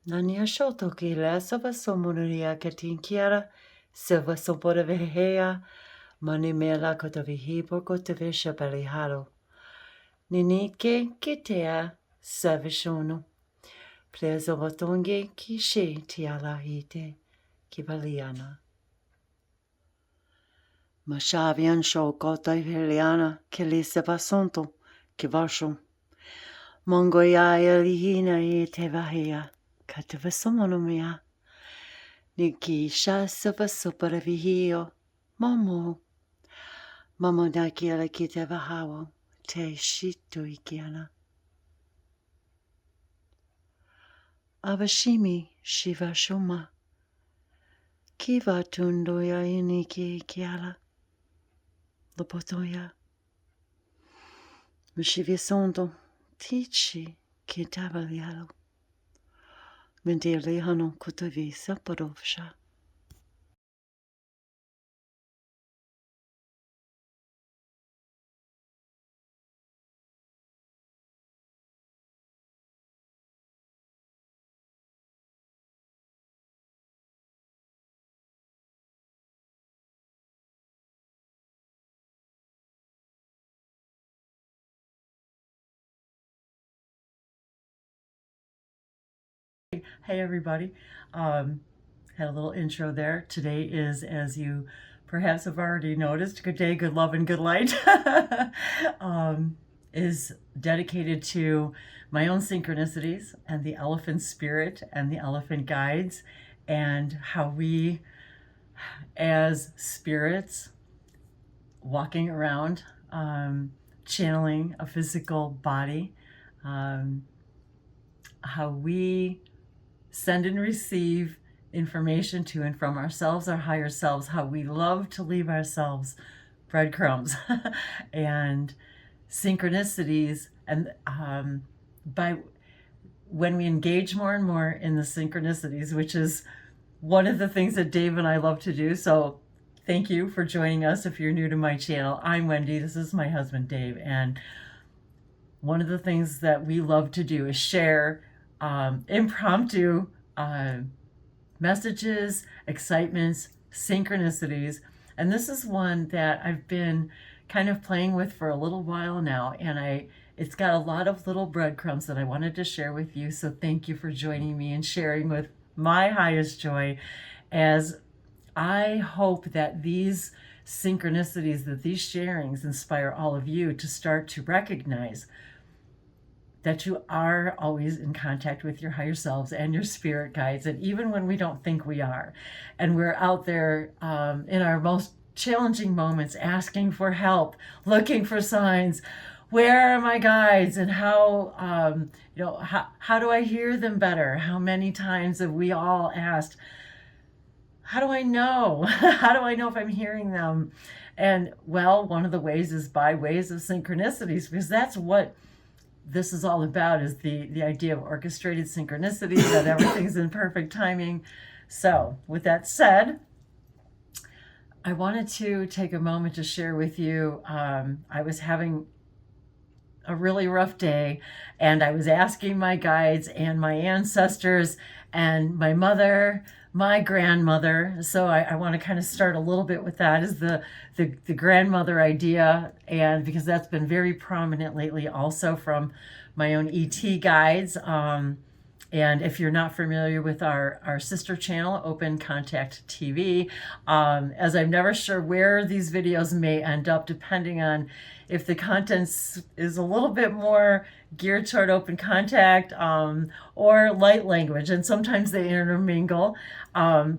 Nania shoto ki la sava somuria katinkiara, silva sopora vehea, mani mela kotavihi porkotavi shabelihalo. Ninike kitea savishono. Plezo vatonge kishe tialahite kivaliana. Mashavian sho kota heliana kilisa vasonto kivasho. Mongoya elihina e tevahia. Katavasomonomia. Niki shasava soparavihio. Momo. Momo dakiela kitevahawo. Te shito ikiana. Avashimi shiva shoma. Kiva tundoya iniki kiala. Lopotoya. Mushivisondo. Tichi kitavalialo. Mendele hano kutavisa parovsha. Hey everybody, had a little intro there. Today is, as you perhaps have already noticed, Good Day, Good Love, and Good Light, is dedicated to my own synchronicities and the elephant spirit and the elephant guides, and how we as spirits walking around, channeling a physical body, how we send and receive information to and from ourselves, our higher selves, how we love to leave ourselves breadcrumbs and synchronicities. And by when we engage more and more in the synchronicities, which is one of the things that Dave and I love to do. So thank you for joining us. If you're new to my channel, I'm Wendy. This is my husband, Dave. And one of the things that we love to do is share impromptu messages, excitements, synchronicities. And this is one that I've been kind of playing with for a little while now. And it's got a lot of little breadcrumbs that I wanted to share with you. So thank you for joining me and sharing with my highest joy, as I hope that these synchronicities, that these sharings inspire all of you to start to recognize that you are always in contact with your higher selves and your spirit guides. And even when we don't think we are, and we're out there in our most challenging moments, asking for help, looking for signs, where are my guides, and how do I hear them better? How many times have we all asked, how do I know? How do I know if I'm hearing them? And well, one of the ways is by ways of synchronicities, because that's what this is all about, is the idea of orchestrated synchronicity, that everything's in perfect timing. So with that said, I wanted to take a moment to share with you, I was having a really rough day, and I was asking my guides and my ancestors and my mother, my grandmother. So I want to kind of start a little bit with that, is the grandmother idea, and because that's been very prominent lately also from my own ET guides. And if you're not familiar with our sister channel, Open Contact TV, as I'm never sure where these videos may end up, depending on if the content is a little bit more geared toward open contact or light language, and sometimes they intermingle.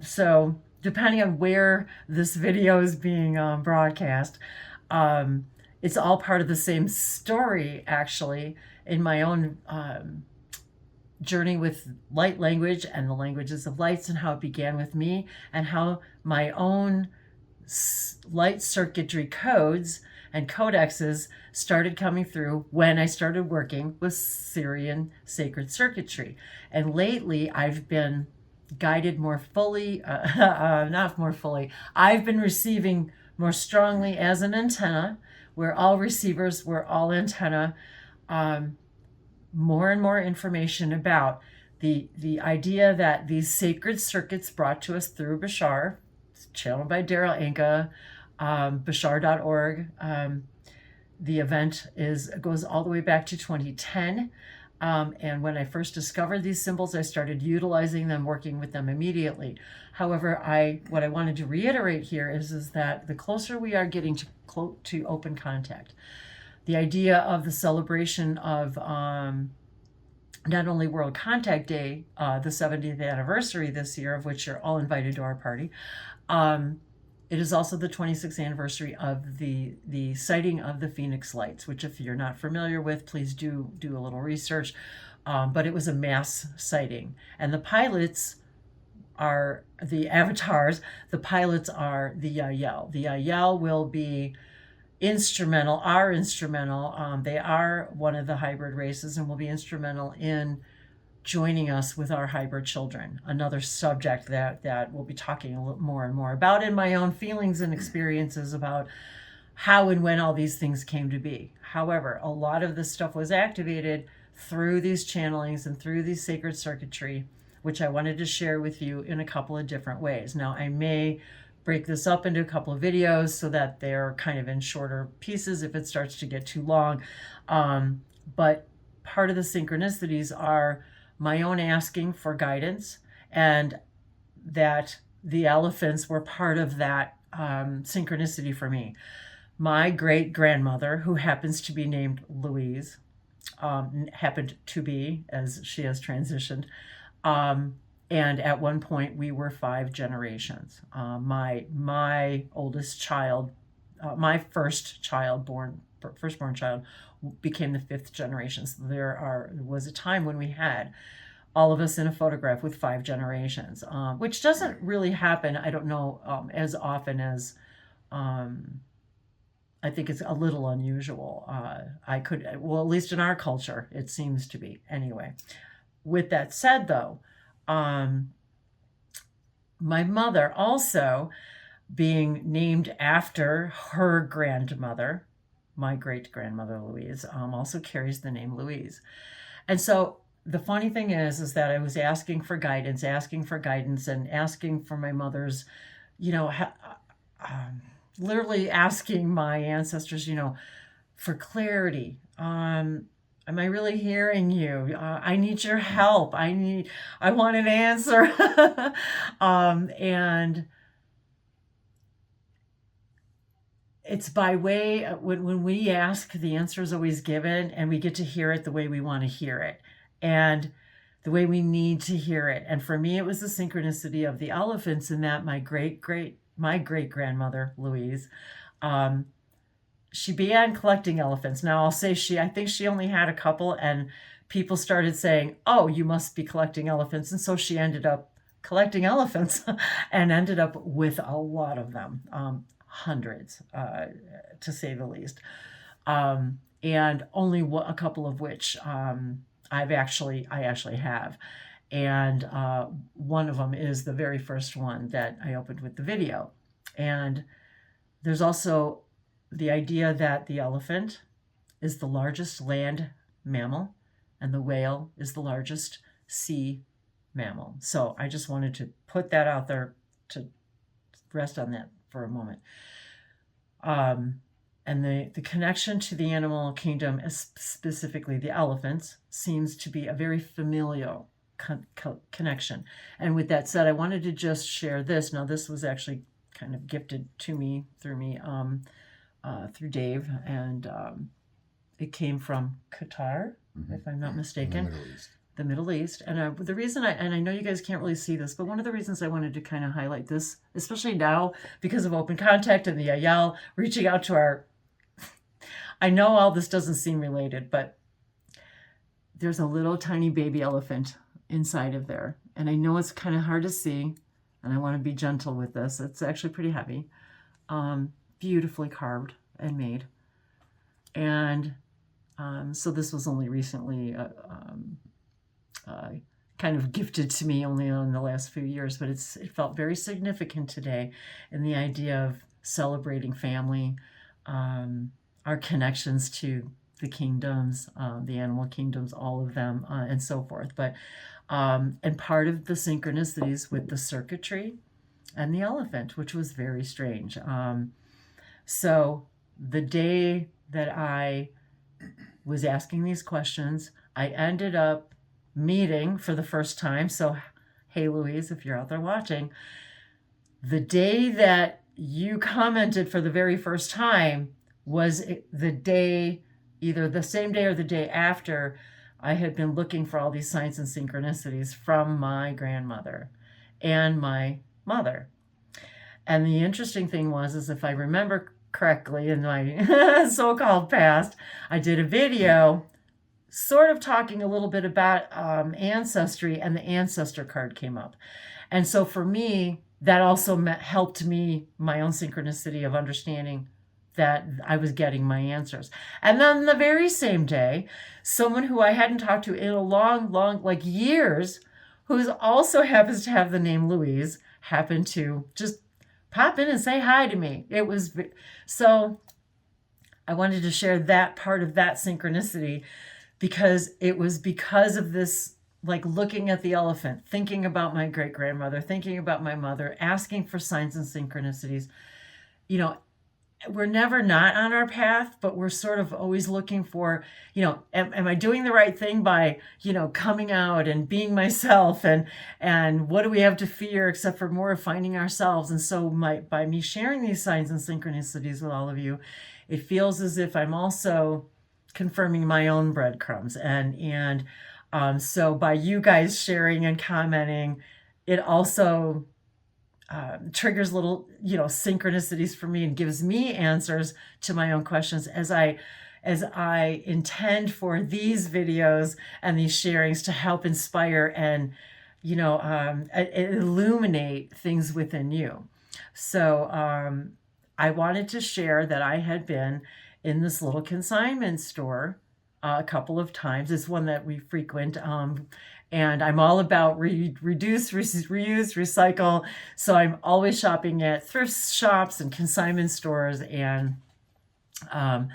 So depending on where this video is being broadcast, it's all part of the same story, actually, in my own journey with light language and the languages of lights, and how it began with me, and how my own light circuitry codes and codexes started coming through when I started working with Syrian sacred circuitry. And lately I've been guided more fully, not more fully, I've been receiving more strongly as an antenna. We're all receivers, we're all antenna. More and more information about the idea that these sacred circuits brought to us through Bashar, channeled by Daryl Anka, Bashar.org. The event goes all the way back to 2010. And when I first discovered these symbols, I started utilizing them, working with them immediately. However, what I wanted to reiterate here is that the closer we are getting to open contact, the idea of the celebration of not only World Contact Day, the 70th anniversary this year, of which you're all invited to our party, it is also the 26th anniversary of the sighting of the Phoenix Lights, which if you're not familiar with, please do a little research. But it was a mass sighting. And the pilots are the avatars. The pilots are the Yael. The Yael will be instrumental. They are one of the hybrid races and will be instrumental in joining us with our hybrid children, another subject that we'll be talking a little more and more about in my own feelings and experiences about how and when all these things came to be. However, a lot of this stuff was activated through these channelings and through these sacred circuitry, which I wanted to share with you in a couple of different ways. Now, I may break this up into a couple of videos so that they're kind of in shorter pieces if it starts to get too long. But part of the synchronicities are my own asking for guidance, and that the elephants were part of that synchronicity for me. My great grandmother, who happens to be named Louise, happened to be, as she has transitioned, and at one point we were 5 generations. My oldest child, my firstborn child, became the 5th generation. So there was a time when we had all of us in a photograph with 5 generations, which doesn't really happen, I don't know, as often as I think it's a little unusual. Well, at least in our culture, it seems to be. Anyway, with that said, though, my mother also, being named after her grandmother, my great-grandmother Louise, also carries the name Louise. And so the funny thing is that I was asking for guidance, and asking for my mother's, literally asking my ancestors, for clarity. Am I really hearing you? I need your help. I want an answer. And it's by way, when we ask, the answer is always given, and we get to hear it the way we want to hear it and the way we need to hear it. And for me, it was the synchronicity of the elephants, in that my great grandmother, Louise, she began collecting elephants. Now I'll say I think she only had a couple, and people started saying, oh, you must be collecting elephants. And so she ended up collecting elephants and ended up with a lot of them. Hundreds, to say the least, and only a couple of which I actually have, and one of them is the very first one that I opened with the video. And there's also the idea that the elephant is the largest land mammal, and the whale is the largest sea mammal. So I just wanted to put that out there to rest on that for a moment. And the connection to the animal kingdom, specifically the elephants, seems to be a very familial connection. And with that said, I wanted to just share this. Now, this was actually kind of gifted to me through Dave, and it came from Qatar, if I'm not mistaken. The Middle East. And the reason and I know you guys can't really see this, but one of the reasons I wanted to kind of highlight this, especially now because of Open Contact and the Yael reaching out to I know all this doesn't seem related, but there's a little tiny baby elephant inside of there. And I know it's kind of hard to see, and I want to be gentle with this. It's actually pretty heavy, beautifully carved and made. And so this was only recently kind of gifted to me, only in the last few years, but it felt very significant today in the idea of celebrating family, our connections to the kingdoms, the animal kingdoms, all of them, and so forth. But and part of the synchronicities with the circuitry and the elephant, which was very strange. So the day that I was asking these questions, I ended up meeting for the first time. So, hey, Louise, if you're out there watching, the day that you commented for the very first time was the day, either the same day or the day after, I had been looking for all these signs and synchronicities from my grandmother and my mother. And the interesting thing was, is if I remember correctly, in my so-called past, I did a video sort of talking a little bit about ancestry, and the ancestor card came up. And so for me, that also helped me, my own synchronicity of understanding that I was getting my answers. And then the very same day, someone who I hadn't talked to in a long, like years, who also happens to have the name Louise, happened to just pop in and say hi to me. It was so I wanted to share that part of that synchronicity, because it was because of this, like looking at the elephant, thinking about my great grandmother, thinking about my mother, asking for signs and synchronicities. You know, we're never not on our path, but we're sort of always looking for, you know, am I doing the right thing by, you know, coming out and being myself, and what do we have to fear except for more of finding ourselves? And so by me sharing these signs and synchronicities with all of you, it feels as if I'm also confirming my own breadcrumbs. And so by you guys sharing and commenting, it also triggers little, you know, synchronicities for me and gives me answers to my own questions as I intend for these videos and these sharings to help inspire and, you know, illuminate things within you. So I wanted to share that I had been in this little consignment store a couple of times. It's one that we frequent. And I'm all about reduce, reuse, recycle. So I'm always shopping at thrift shops and consignment stores. And I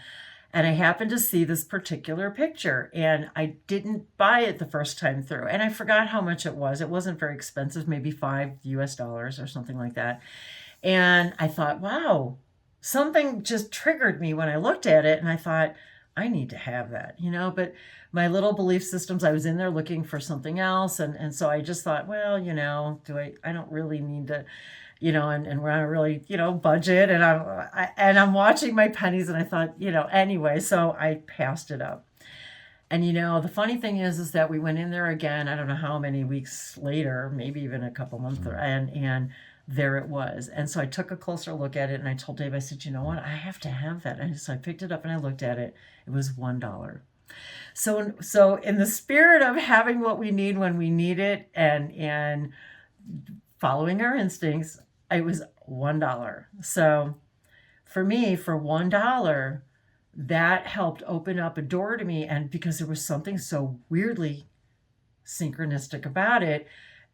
happened to see this particular picture, and I didn't buy it the first time through. And I forgot how much it was. It wasn't very expensive, maybe $5 or something like that. And I thought, wow, something just triggered me when I looked at it, and I thought, I need to have that, you know, but my little belief systems, I was in there looking for something else. And so I just thought, well, you know, I don't really need to, you know, and we're on a really, you know, budget, and I'm watching my pennies, and I thought, you know, anyway, so I passed it up. And, you know, the funny thing is that we went in there again, I don't know how many weeks later, maybe even a couple months, and there it was. And so I took a closer look at it, and I told Dave, I said, you know what, I have to have that. And so I picked it up and I looked at it. It was $1. So in the spirit of having what we need when we need it, and following our instincts, it was $1. So for me, for $1, that helped open up a door to me. And because there was something so weirdly synchronistic about it,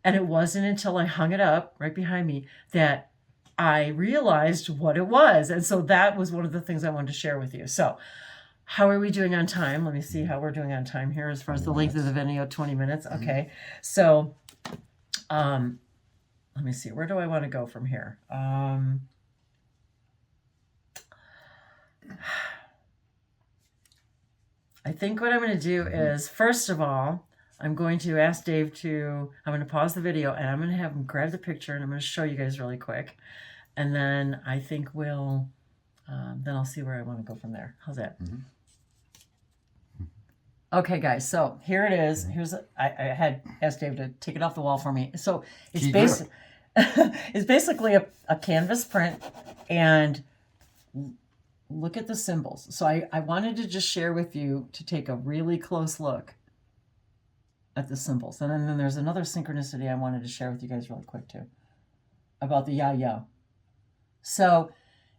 and it wasn't until I hung it up right behind me that I realized what it was. And so that was one of the things I wanted to share with you. So how are we doing on time? Let me see how we're doing on time here as far as the length of the video, 20 minutes. Okay. So let me see. Where do I want to go from here? I think what I'm going to do is, first of all, I'm going to ask Dave I'm going to pause the video, and I'm going to have him grab the picture, and I'm going to show you guys really quick. And then I think then I'll see where I want to go from there. How's that? Mm-hmm. Okay, guys, so here it is. I had asked Dave to take it off the wall for me. So it's it's basically a canvas print, and look at the symbols. So I wanted to just share with you to take a really close look at the symbols. And then there's another synchronicity I wanted to share with you guys really quick too, about the ya-yo. So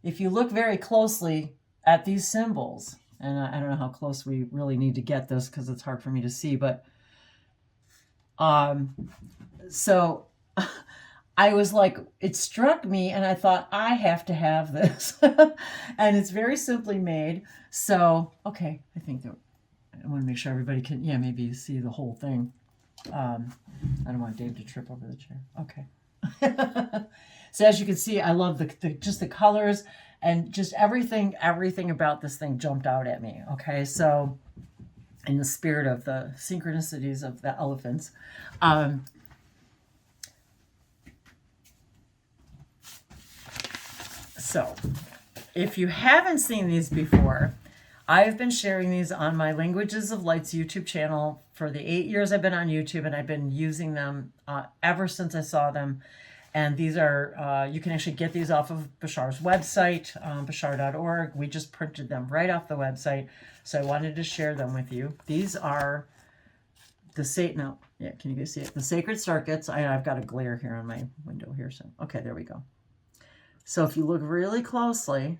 if you look very closely at these symbols, and I don't know how close we really need to get this because it's hard for me to see, but so I was like, it struck me, and I thought, I have to have this. And it's very simply made. So, okay, I think that I want to make sure everybody can, maybe you see the whole thing. I don't want Dave to trip over the chair. Okay. So as you can see, I love just the colors and just everything about this thing jumped out at me. Okay, so in the spirit of the synchronicities of the elephants. So if you haven't seen these before, I've been sharing these on my Languages of Light's YouTube channel for the 8 years I've been on YouTube, and I've been using them ever since I saw them. And these are, you can actually get these off of Bashar's website, bashar.org. We just printed them right off the website. So I wanted to share them with you. These are can you guys see it? The sacred circuits. I've got a glare here on my window here. So, okay, there we go. So if you look really closely,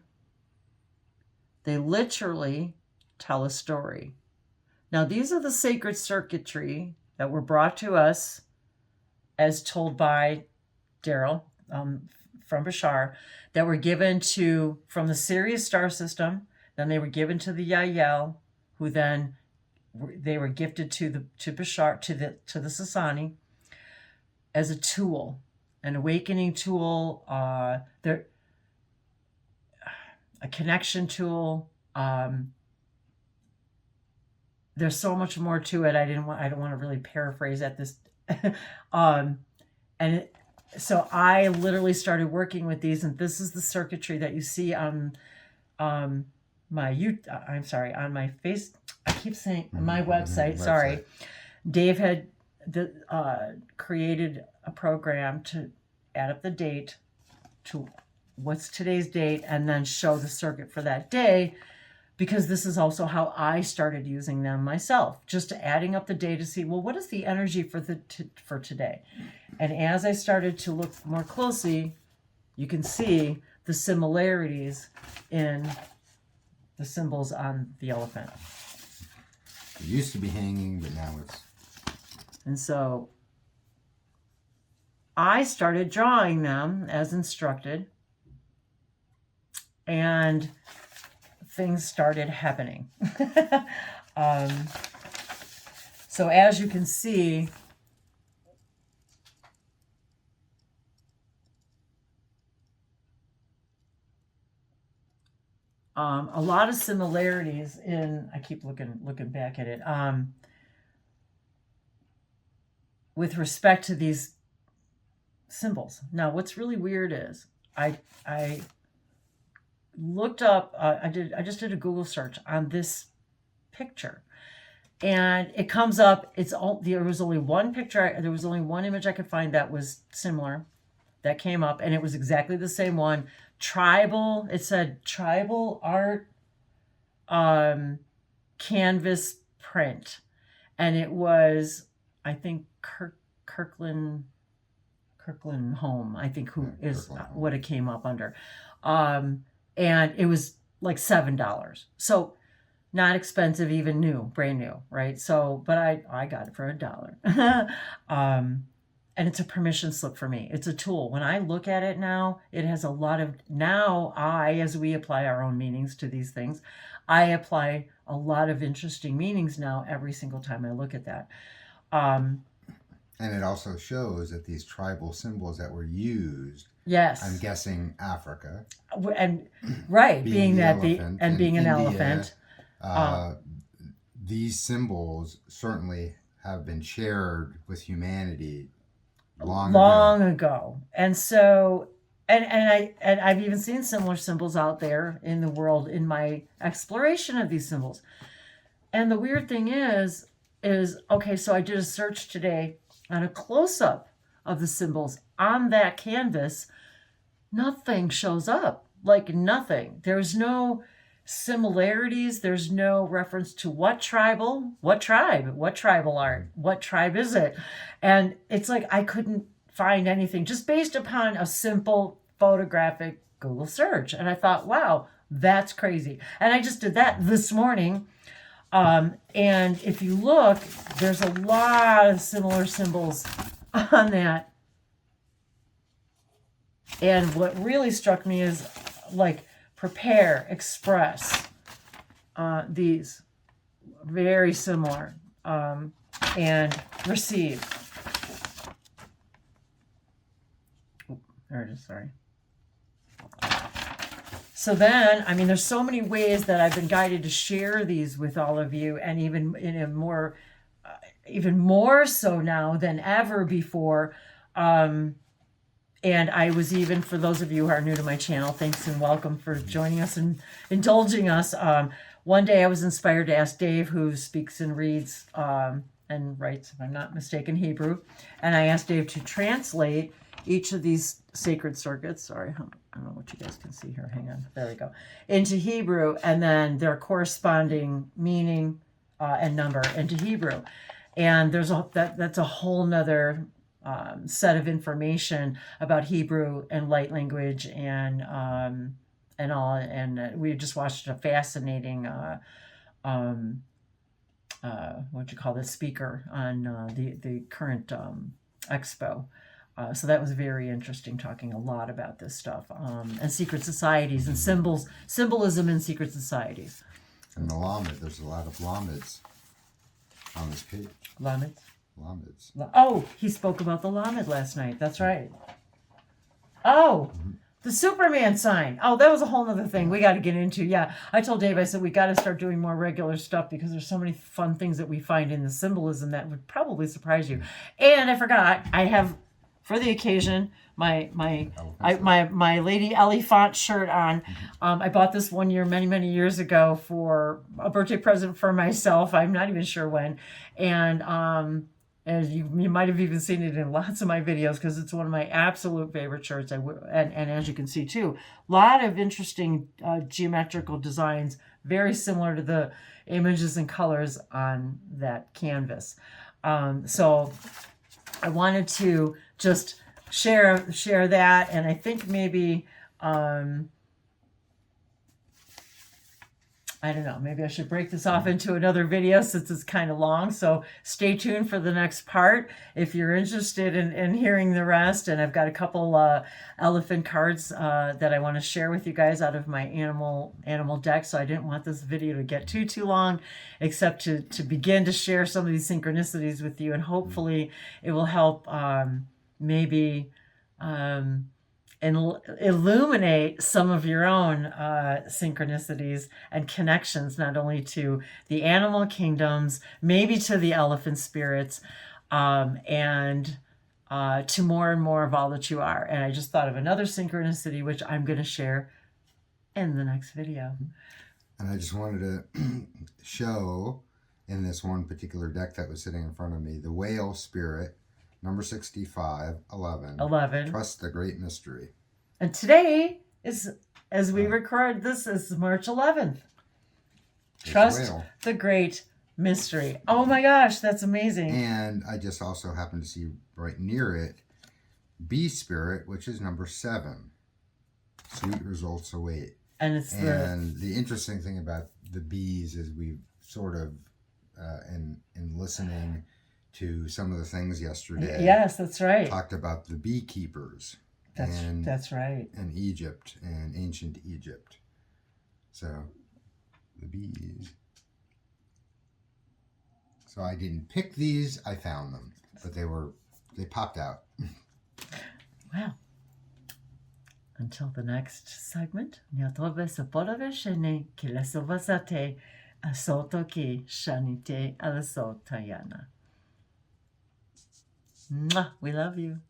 they literally tell a story. Now, these are the sacred circuitry that were brought to us as told by Daryl from Bashar, that were given from the Sirius star system. Then they were given to the Yael, who then they were gifted to Bashar, to the Sasani, as a tool, an awakening tool. They're a connection tool. There's so much more to it. I don't want to really paraphrase at this. So I literally started working with these, and this is the circuitry that you see on on my face. I keep saying my website. Sorry, Dave had created a program to add up the date to what's today's date, and then show the circuit for that day. Because this is also how I started using them myself, just adding up the day to see, well, what is the energy for today? And as I started to look more closely, you can see the similarities in the symbols on the elephant. It used to be hanging, but now it's... And so I started drawing them as instructed, and things started happening. So as you can see, a lot of similarities in, I keep looking back at it, with respect to these symbols. Now, what's really weird is I looked up, I just did a Google search on this picture, and it comes up, there was only one picture, there was only one image I could find that was similar, that came up, and it was exactly the same one. Tribal, it said tribal art canvas print, and it was, I think, Kirkland Home, I think, who is what it came up under. And it was like $7. So not expensive, even new, brand new, right? So, but I got it for $1. And it's a permission slip for me. It's a tool. When I look at it now, it has a lot of, as we apply our own meanings to these things, I apply a lot of interesting meanings now every single time I look at that. And it also shows that these tribal symbols that were used, yes, I'm guessing Africa, and right, being that elephant, and being an India, elephant, these symbols certainly have been shared with humanity long ago. And so, and I've even seen similar symbols out there in the world in my exploration of these symbols. And the weird thing is okay, so I did a search today on a close-up of the symbols on that canvas. Nothing shows up, like nothing. There's no similarities. There's no reference to what tribal art, what tribe is it? And it's like I couldn't find anything just based upon a simple photographic Google search. And I thought, wow, that's crazy. And I just did that this morning. And if you look, there's a lot of similar symbols on that. And what really struck me is like prepare, express, these very similar. and receive. There it is, sorry. So then, I mean, there's so many ways that I've been guided to share these with all of you, and even in a more, even more so now than ever before. And I was even, for those of you who are new to my channel, thanks and welcome for joining us and indulging us. One day I was inspired to ask Dave, who speaks and reads and writes, if I'm not mistaken, Hebrew. And I asked Dave to translate each of these sacred circuits. Sorry, I don't know what you guys can see here. Hang on. There we go. Into Hebrew, and then their corresponding meaning and number into Hebrew. And there's that's a whole nother set of information about Hebrew and light language and all. And we just watched a fascinating what you call this speaker on the current expo. So that was very interesting, talking a lot about this stuff and secret societies and symbolism in secret societies. And the Lamed, there's a lot of Lameds on this page. Lameds? Lameds. Oh, he spoke about the Lamed last night. That's right. Oh, the Superman sign. Oh, that was a whole other thing we got to get into. Yeah, I told Dave, I said, we got to start doing more regular stuff because there's so many fun things that we find in the symbolism that would probably surprise you. And I forgot, I have, for the occasion, my Lady Elephant shirt on. I bought this one year, many years ago, for a birthday present for myself. I'm not even sure when. And you might have even seen it in lots of my videos because it's one of my absolute favorite shirts. And as you can see too, a lot of interesting geometrical designs, very similar to the images and colors on that canvas. So I wanted to just share that, and I think maybe I don't know, maybe I should break this off into another video since it's kind of long. So stay tuned for the next part if you're interested in hearing the rest. And I've got a couple elephant cards that I want to share with you guys out of my animal deck. So I didn't want this video to get too long, except to begin to share some of these synchronicities with you. And hopefully it will help maybe illuminate some of your own synchronicities and connections, not only to the animal kingdoms, maybe to the elephant spirits, and to more and more of all that you are. And I just thought of another synchronicity, which I'm going to share in the next video. And I just wanted to show in this one particular deck that was sitting in front of me, the whale spirit, number 65, 11. Trust the great mystery. And today is, as we record this, is March 11th. Trust the great mystery. Oh my gosh, that's amazing. And I just also happen to see right near it, bee spirit, which is number 7. Sweet results await. And it's the interesting thing about the bees is we've sort of, in listening to some of the things yesterday. Yes, that's right. Talked about the beekeepers. That's right. And Egypt and ancient Egypt. So the bees. So I didn't pick these, I found them. But they popped out. Wow. Until the next segment, Nyotobe Sopodove Shene Kilesovasate Asotoki Shanite Alasotayana. We love you.